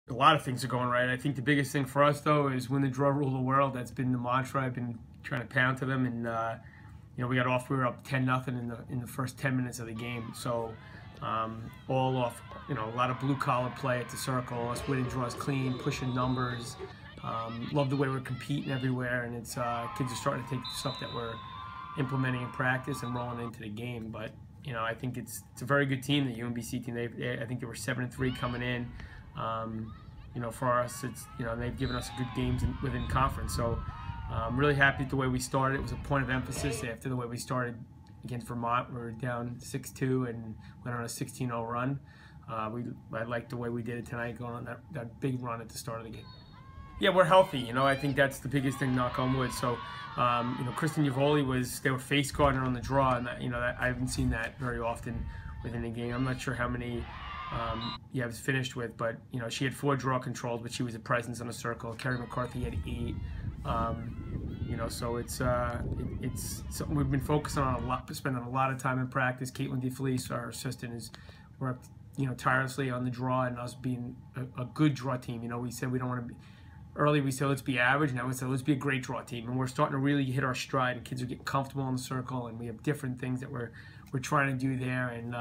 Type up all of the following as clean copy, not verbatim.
A lot of things are going right. I think the biggest thing for us, though, is win the draw, rule the world. That's been the mantra I've been trying to pound to them. And we got off. We were up 10-0 in the first 10 minutes of the game. So all off. A lot of blue collar play at the circle. Us winning draws clean, pushing numbers. Love the way we're competing everywhere, and it's kids are starting to take the stuff that we're implementing in practice and rolling into the game. But I think it's a very good team, the UMBC team. I think they were 7-3 coming in. For us, it's they've given us good games within conference. So I'm really happy with the way we started. It was a point of emphasis after the way we started against Vermont. We were down 6-2 and went on a 16-0 run. I liked the way we did it tonight, going on that big run at the start of the game. Yeah, we're healthy. I think that's the biggest thing, knock on wood. So, Kristen Yavoli they were face guarding on the draw, and I haven't seen that very often within the game. I'm not sure how many Yev's finished with, but she had 4 draw controls, but she was a presence on the circle. Kerry McCarthy had 8. So it's something we've been focusing on a lot, spending a lot of time in practice. Caitlin DeFelice, our assistant, has worked tirelessly on the draw, and us being a good draw team. We said we don't want to be. Early we said let's be average. Now we said let's be a great draw team, and we're starting to really hit our stride. And kids are getting comfortable in the circle, and we have different things that we're trying to do there, and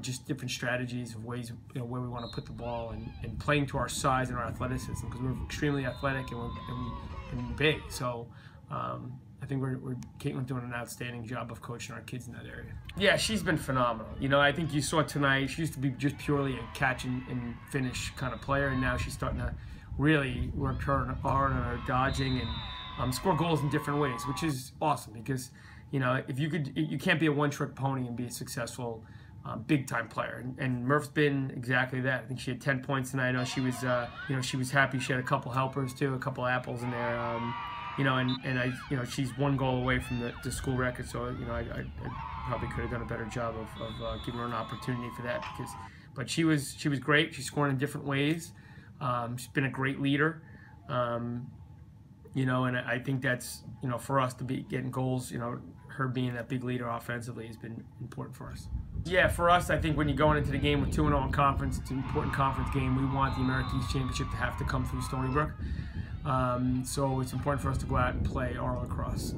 just different strategies of ways where we want to put the ball and playing to our size and our athleticism, because we're extremely athletic and big. So I think we're Caitlin's doing an outstanding job of coaching our kids in that area. Yeah, she's been phenomenal. I think you saw tonight, she used to be just purely a catch and finish kind of player, and now she's starting to really work hard on her dodging and score goals in different ways, which is awesome, because if you can't be a one-trick pony and be a successful big-time player. And Murph's been exactly that. I think she had 10 points tonight. I know she was she was happy. She had a couple helpers too, a couple apples in there. She's 1 goal away from the school record, so I probably could have done a better job of giving her an opportunity for that. But she was great. She's scoring in different ways. She's been a great leader. And I think that's for us to be getting goals. Her being that big leader offensively has been important for us. Yeah, for us, I think when you're going into the game with 2-0 in conference, it's an important conference game. We want the American East Championship to have to come through Stony Brook. So it's important for us to go out and play our lacrosse.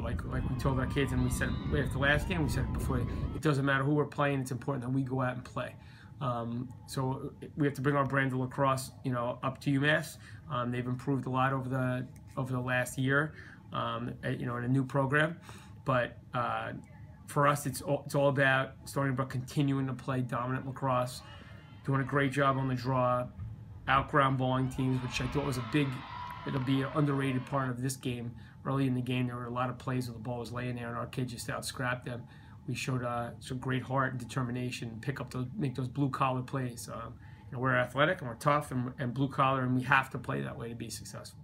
Like we told our kids, and we said after the last game, we said it before, it doesn't matter who we're playing, it's important that we go out and play. So we have to bring our brand of lacrosse, up to UMass. They've improved a lot over the last year, in a new program. But for us, it's all about Stony Brook continuing to play dominant lacrosse, doing a great job on the draw, out-ground balling teams, which I thought was it'll be an underrated part of this game. Early in the game, there were a lot of plays where the ball was laying there, and our kids just out-scrapped them. We showed some great heart and determination, make those blue-collar plays. We're athletic and we're tough and blue-collar, and we have to play that way to be successful.